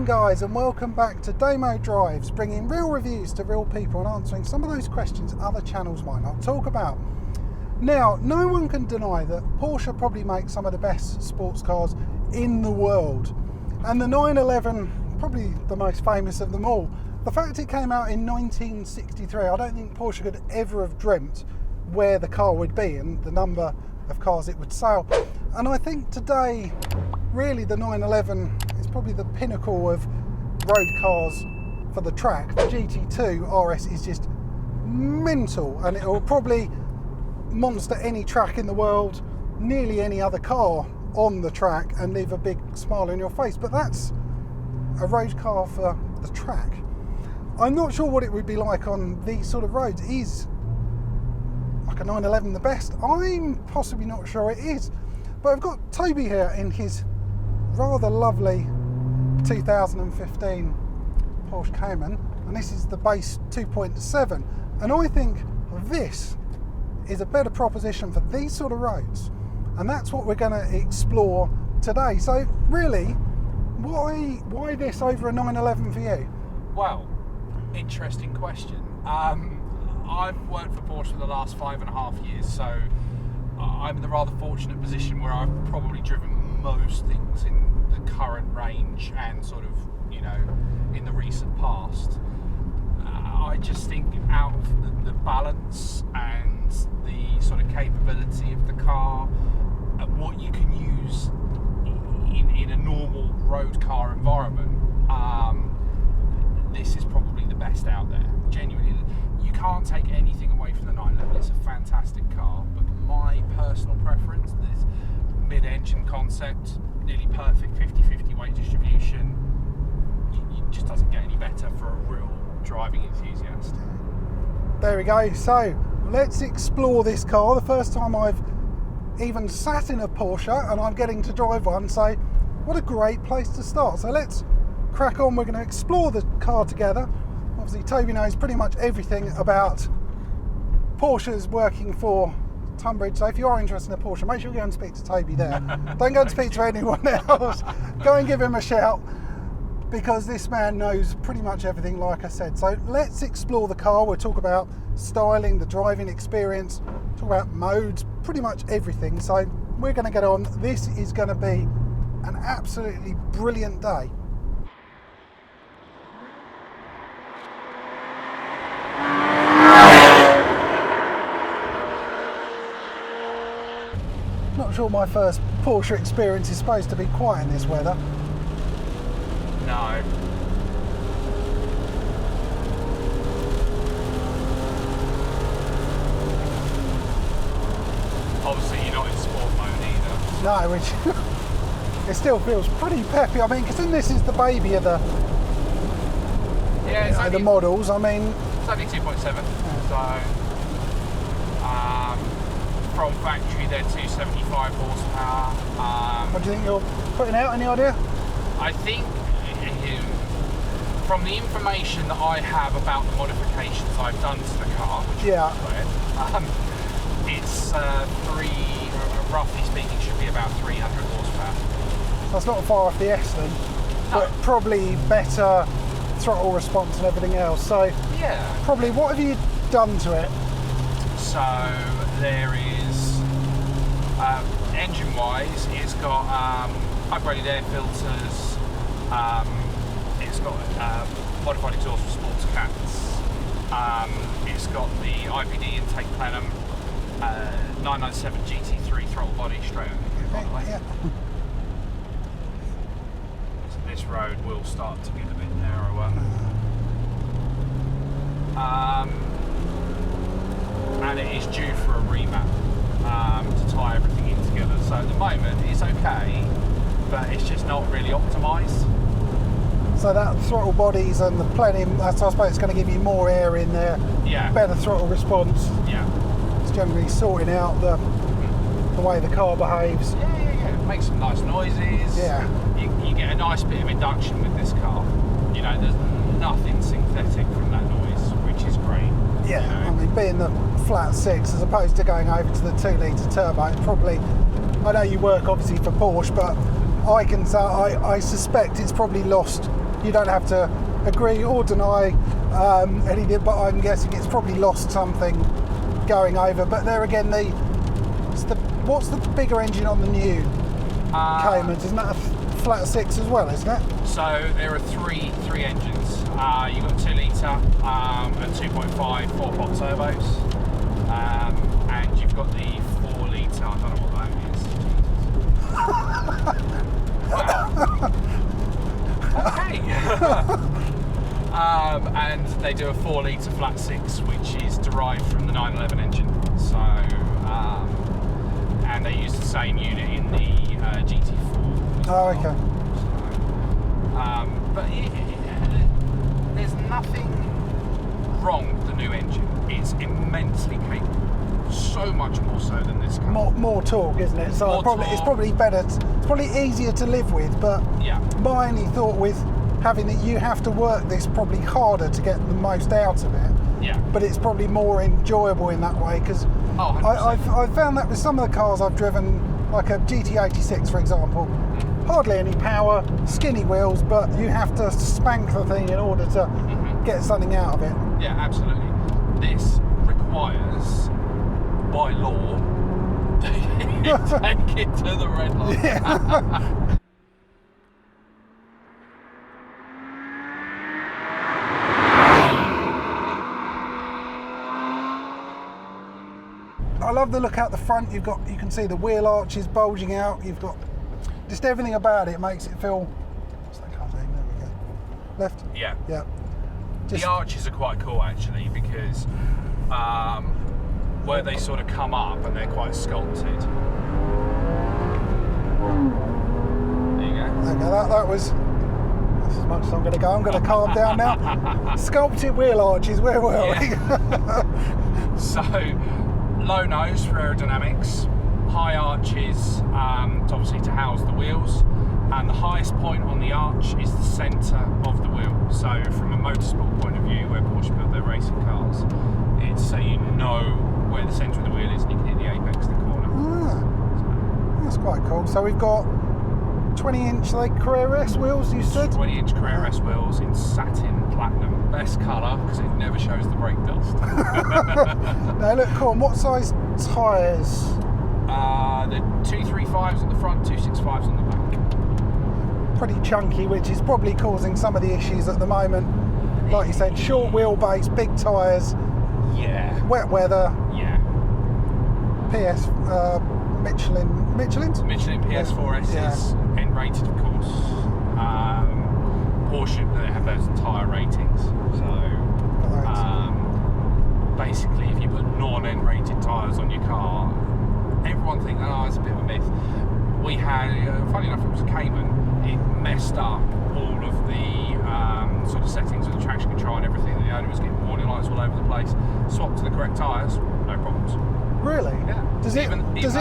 guys, and welcome back to Damo Drives, bringing real reviews to real people and answering some of those questions other channels might not talk about. Now, no one can deny that Porsche probably makes some of the best sports cars in the world, and the 911, probably the most famous of them all. The fact it came out in 1963, I don't think Porsche could ever have dreamt where the car would be and the number of cars it would sell. And I think today, really the 911 is probably the pinnacle of road cars for the track. The GT2 RS is just mental, and it will probably monster any track in the world, nearly any other car on the track, and leave a big smile on your face. But that's a road car for the track. I'm not sure what it would be like on these sort of roads. Is like a 911 the best? I'm possibly not sure it is. But I've got Toby here in his rather lovely 2015 Porsche Cayman, and this is the base 2.7, and I think this is a better proposition for these sort of roads, and that's what we're going to explore today. So really, why this over a 911 for you? Well, interesting question. I've worked for Porsche for the last 5.5 years, so I'm in the rather fortunate position where I've probably driven most things in the current range and sort of, you know, in the recent past. I just think out of the balance and the sort of capability of the car and what you can use in a normal road car environment, this is probably the best out there. Genuinely, you can't take anything away from the 911. It's a fantastic car, but my personal preference, this mid-engine concept, nearly perfect 50-50 weight distribution, it just doesn't get any better for a real driving enthusiast. There we go. So let's explore this car. The first time I've even sat in a Porsche, and I'm getting to drive one, so what a great place to start. So let's crack on. We're going to explore the car together. Obviously Toby knows pretty much everything about Porsches working for Tunbridge, so if you are interested in a Porsche, make sure you go and speak to Toby there. Don't go and speak to anyone else. Go and give him a shout, because this man knows pretty much everything, like I said. So let's explore the car. We'll talk about styling, the driving experience, talk about modes, pretty much everything. So we're going to get on. This is going to be an absolutely brilliant day. Not sure my first Porsche experience is supposed to be quiet in this weather. No. Obviously you're not in sport mode either. No, which it still feels pretty peppy. I mean, because this is the baby of the, yeah, the models. I mean, it's only 2.7, so from factory they're 275 horsepower. What do you think you're putting out? Any idea? I think from the information that I have about the modifications I've done to the car, which it's roughly speaking, should be about 300 horsepower. That's not far off the S then, but probably better throttle response and everything else. So yeah, probably, what have you done to it? So there is engine-wise, it's got upgraded air filters. It's got modified exhaust for sports cats. It's got the IPD intake plenum, 997 GT3 throttle body straight over, by the way. Yeah. So this road will start to get a bit narrower. And it is due for a remap to tie everything in together. So at the moment it's okay, but it's just not really optimised. So that throttle bodies and the plenum, I suppose it's going to give you more air in there, yeah, better throttle response. Yeah, it's generally sorting out the way the car behaves. Yeah. It makes some nice noises. Yeah. You get a nice bit of induction with this car. You know, there's nothing synthetic from that noise, which is great. Yeah, you know? I mean, being the flat six as opposed to going over to the 2-litre turbo, it's probably, I know you work obviously for Porsche, but I can say I suspect it's probably lost you don't have to agree or deny anything, but I'm guessing it's probably lost something going over. But there again, what's the bigger engine on the new Caymans? Isn't that a flat 6 as well, isn't it? So there are three engines. You've got 2 litre and 2.5 4-pot turbos, and you've got the 4 litre. I don't know what that is. Wow. Okay. And they do a 4 litre flat 6, which is derived from the 911 engine. So, and they use the same unit in the GT4. Oh, okay. But there's nothing wrong with the new engine. It's immensely capable, so much more so than this car. More torque, isn't it? So it's probably better. It's probably easier to live with. But yeah, my only thought with having that, you have to work this probably harder to get the most out of it. Yeah. But it's probably more enjoyable in that way, because I've found that with some of the cars I've driven, like a GT86 for example, hardly any power, skinny wheels, but you have to spank the thing in order to get something out of it. Yeah, absolutely. This requires, by law, that you take it to the red line. Yeah. I love the look out the front. You can see the wheel arches bulging out. You've got just everything about it makes it feel. What's that car's name? There we go. Left. Yeah. Yeah. The arches are quite cool actually, because where they sort of come up and they're quite sculpted. There you go. Okay, that was. That's as much as I'm going to go. I'm going to calm down now. Sculpted wheel arches. Where were we? So. Low nose for aerodynamics, high arches obviously to house the wheels, and the highest point on the arch is the centre of the wheel. So from a motorsport point of view, where Porsche build their racing cars, it's so you know where the centre of the wheel is and you can hit the apex of the corner. That's quite cool. So we've got 20-inch Career S wheels, you said? 20-inch Career S wheels in satin platinum. Best colour because it never shows the brake dust. They look cool. And what size tyres? The 235s on the front, 265s on the back. Pretty chunky, which is probably causing some of the issues at the moment. Like you said, short wheelbase, big tyres. Yeah. Wet weather. Yeah. PS Michelin's? Michelin PS4Ss, yeah. N-rated of course. Porsche, they have those entire ratings. So basically, if you put non-N-rated tyres on your car, everyone thinks, oh, it's a bit of a myth. We had, funny enough, it was a Cayman. It messed up all of the sort of settings of the traction control and everything. The owner was getting warning lights all over the place. Swapped to the correct tyres, no problems. Really? Yeah. Does it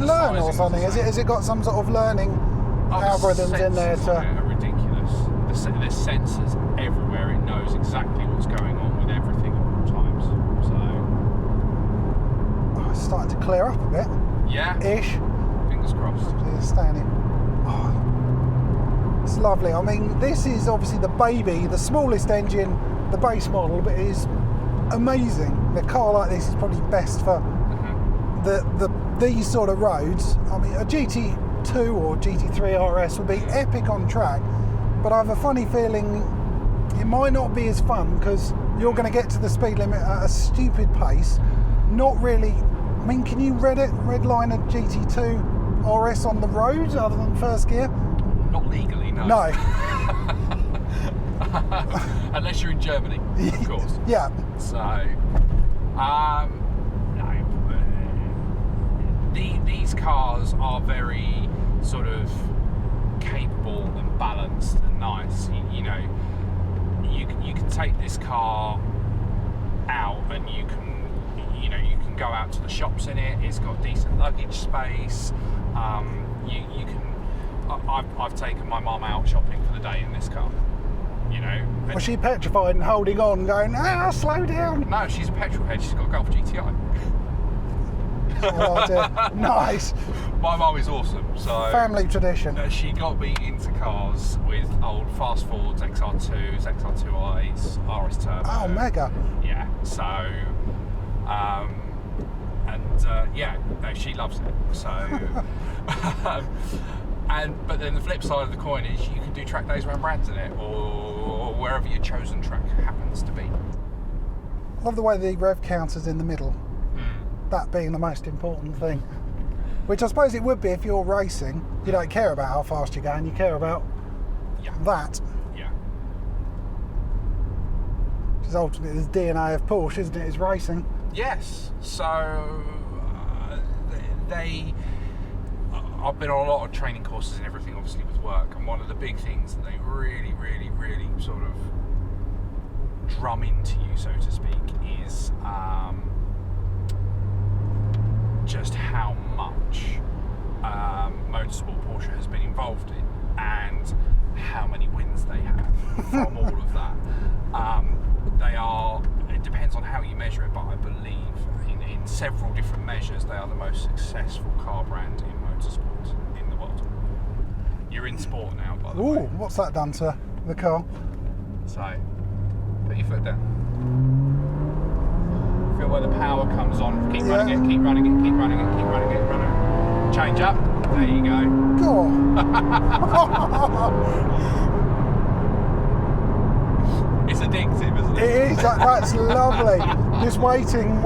learn or something? Has it got some sort of learning algorithms in there to? Are ridiculous. There's sensors everywhere. It knows exactly what's going on with everything at all times. So it's starting to clear up a bit. Yeah. Ish. Fingers crossed. It's standing. Oh, it's lovely. I mean, this is obviously the baby, the smallest engine, the base model, but it is amazing. A car like this is probably best for these sort of roads. I mean, a GT2 or GT3 RS would be epic on track, but I have a funny feeling it might not be as fun because you're going to get to the speed limit at a stupid pace. Not really. I mean, can you redline a GT2 RS on the road other than first gear? Not legally, no. No. Unless you're in Germany, of course. Yeah. So, these cars are very sort of capable and balanced and nice. You know, you can take this car out and you can go out to the shops in it. It's got decent luggage space. You can. I've taken my mum out shopping for the day in this car. You know. Was she petrified and holding on, going, slow down? No, she's a petrol head. She's got a Golf GTI. Oh dear. Nice. My mum is awesome. So Family tradition. She got me into cars with old Fast Fords, XR2s, XR2Is, RS Turbo. Oh, mega. Yeah. So, no, she loves it. So, but then the flip side of the coin is you can do track days around Brands in it, or wherever your chosen track happens to be. I love the way the rev counter's in the middle. That being the most important thing. Which I suppose it would be if you're racing. You don't care about how fast you're going, you care about that. Yeah. Which is ultimately the DNA of Porsche, isn't it? Is racing. Yes. So I've been on a lot of training courses and everything, obviously with work, and one of the big things that they really, really, really sort of drum into you, so to speak, is just how much motorsport Porsche has been involved in and how many wins they have from all of that. It depends on how you measure it, but I believe in several different measures they are the most successful car brand in motorsport in the world. You're in sport now, by the way. Ooh, what's that done to the car? So, put your foot down. Feel where the power comes on. Keep running it, keep running it, keep running it, keep running it, run it. Change up. There you go. Go on. It's addictive, isn't it? It is. That's lovely. Just waiting. And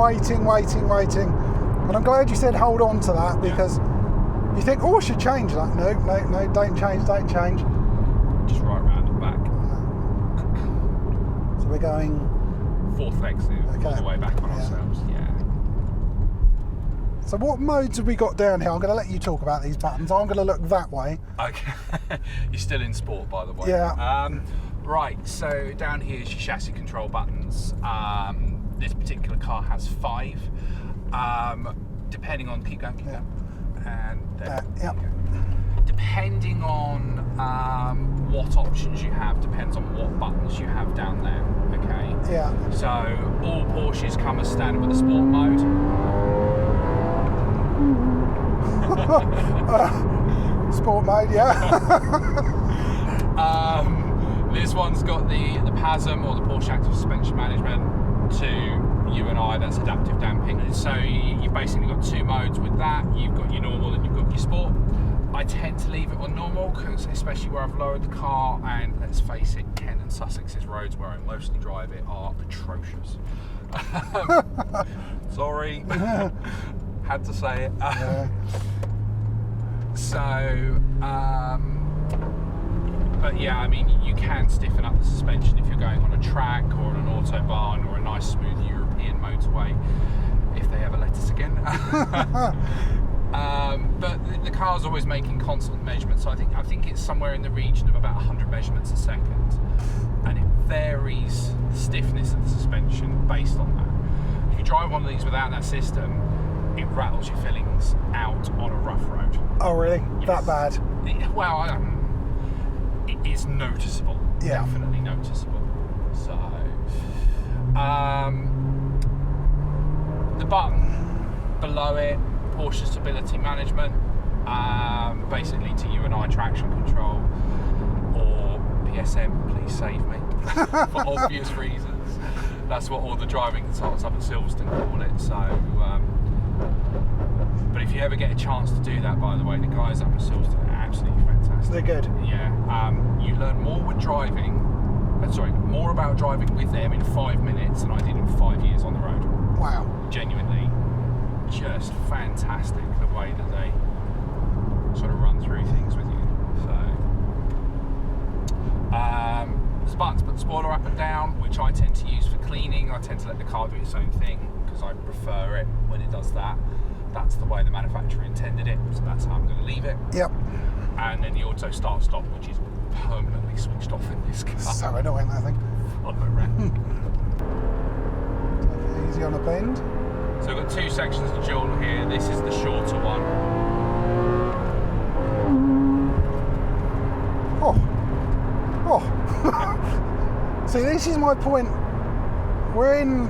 I'm glad you said hold on to that, because you think, oh, I should change that. No, don't change. Just right round the back. So we're going... Fourth exit, all the way back on ourselves, So what modes have we got down here? I'm going to let you talk about these buttons. I'm going to look that way. Okay. You're still in sport, by the way. Yeah. Right, so down here is your chassis control buttons. This particular car has 5. Depending on... Keep going. And there you go. Depending on what options you have, depends on what buttons you have down there, okay? Yeah. So all Porsches come as standard with a sport mode. Sport mode, yeah. This one's got the PASM, or the Porsche Active Suspension Management, to UNI, that's adaptive damping. So you've basically got 2 modes with that. You've got your normal and you've got your sport. I tend to leave it on normal, because especially where I've lowered the car, and let's face it, Kent and Sussex's roads where I mostly drive it are atrocious. Sorry, had to say it. But yeah, I mean, you can stiffen up the suspension if you're going on a track or on an autobahn or a nice smooth European motorway, if they ever let us again. But the car's always making constant measurements, so I think it's somewhere in the region of about 100 measurements a second, and it varies the stiffness of the suspension based on that. If you drive one of these without that system, it rattles your fillings out on a rough road. Oh really? Yes. That bad? It's noticeable. Yeah. Definitely noticeable. So, the button below it, Porsche Stability Management, basically to UNI traction control, or PSM, please save me, for obvious reasons. That's what all the driving consultants up at Silverstone call it. So, but if you ever get a chance to do that, by the way, the guys up at Silverstone are absolutely fantastic. They're good. Yeah, you learn more with driving. More about driving with them in 5 minutes than I did in 5 years on the road. Wow. Genuinely, just fantastic the way that they sort of run through things with you. So, there's buttons to put the spoiler up and down, which I tend to use for cleaning. I tend to let the car do its own thing because I prefer it when it does that. That's the way the manufacturer intended it, so that's how I'm going to leave it. Yep. And then the auto start stop, which is permanently switched off in this car. So annoying, I think. Easy on a bend. So we've got 2 sections of dual here. This is the shorter one. Oh. See, this is my point. We're in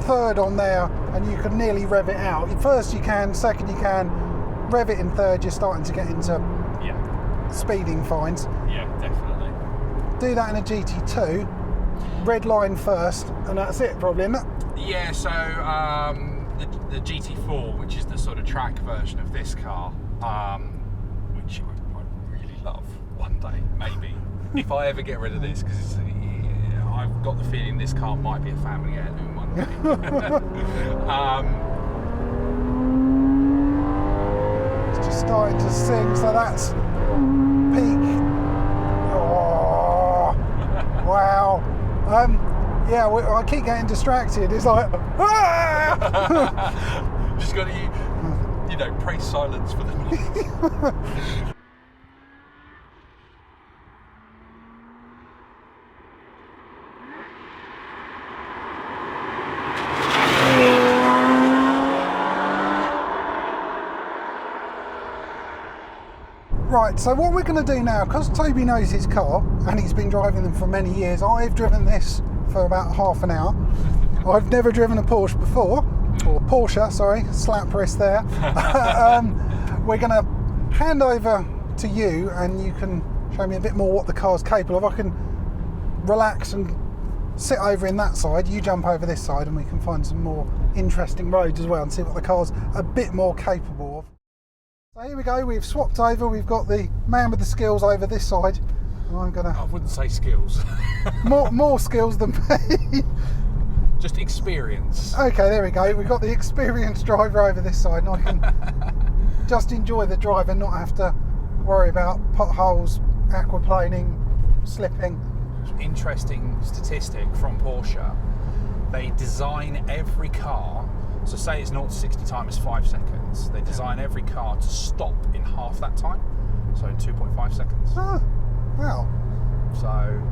3rd on there, and you can nearly rev it out. First you can, second you can, rev it in third, you're starting to get into speeding fines. Yeah, definitely. Do that in a GT2, red line first, and that's it probably, isn't it? Yeah, so the GT4, which is the sort of track version of this car, which I really love one day, maybe, if I ever get rid of this, because I've got the feeling this car might be a family heirloom one day. It's just starting to sing, so that's peak. Oh, wow. Yeah, I keep getting distracted. It's like, ah! Just got to, pray silence for the noise. Right, so what we're going to do now, because Toby knows his car and he's been driving them for many years, I've driven this for about half an hour. I've never driven a Porsche before, or Porsche, sorry, slap wrist there. We're going to hand over to you and you can show me a bit more what the car's capable of. I can relax and sit over in that side, you jump over this side, and we can find some more interesting roads as well and see what the car's a bit more capable of. So here we go, we've swapped over, we've got the man with the skills over this side. And I wouldn't say skills. more skills than me. Just experience. Okay, there we go. We've got the experienced driver over this side, and I can just enjoy the drive and not have to worry about potholes, aquaplaning, slipping. Interesting statistic from Porsche. They design every car, so say it's 0 to 60 time is 5 seconds. They design every car to stop in half that time, so in 2.5 seconds. Ah, wow. So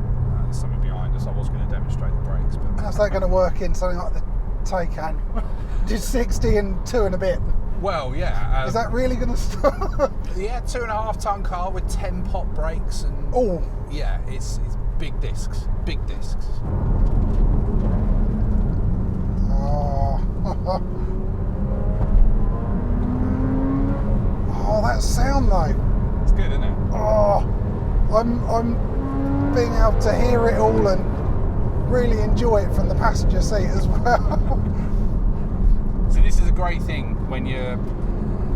there's something behind us. I was going to demonstrate the brakes, but how's that going to work in something like the Taycan? Just 60 and 2 and a bit. Well, yeah. Is that really going to stop? Yeah, 2.5 ton car with 10 pot brakes and. Oh. Yeah, it's big discs. Big discs. Oh. Oh, that sound though. It's good, isn't it? Oh, I'm being able to hear it all and really enjoy it from the passenger seat as well. So this is a great thing when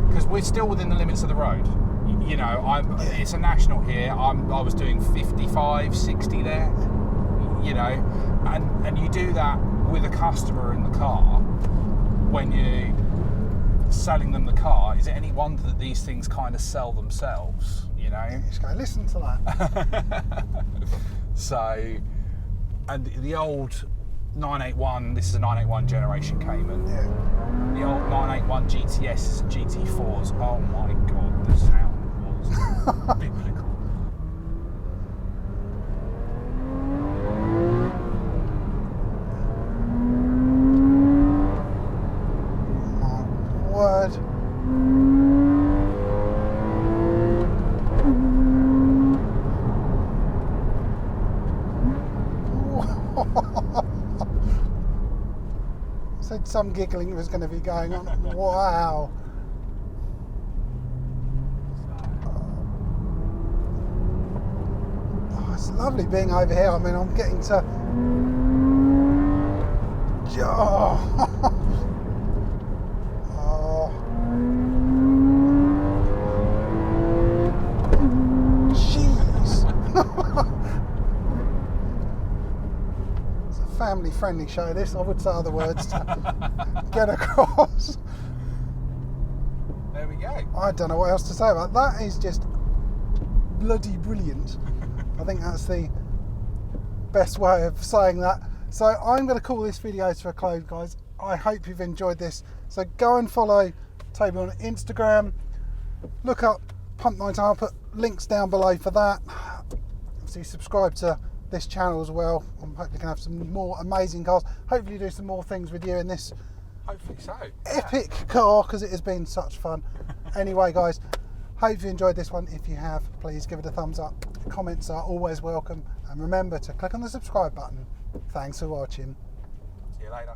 because we're still within the limits of the road. It's a national here. I was doing 55, 60 there. And you do that with a customer in the car when you're selling them the car. Is it any wonder that these things kind of sell themselves? Just go listen to that. So, and the old 981, this is a 981 generation Cayman. Yeah. The old 981 GTS and GT4s. Oh my god, the sound was biblical. My word. Said some giggling was going to be going on. Wow. Oh, it's lovely being over here. I mean, I'm getting to. Oh. Oh. Jeez. Family-friendly show this, I would say other words to get across. There we go. I don't know what else to say about that. That is just bloody brilliant. I think that's the best way of saying that. So I'm going to call this video to a close, guys. I hope you've enjoyed this. So go and follow Toby on Instagram. Look up Pump Night. I'll put links down below for that. Obviously subscribe to this channel as well. I'm hoping we can have some more amazing cars. Hopefully do some more things with you in this hopefully so epic car, because it has been such fun. Anyway guys, hope you enjoyed this one. If you have, please give it a thumbs up. Comments are always welcome, and remember to click on the subscribe button. Thanks for watching. See you later.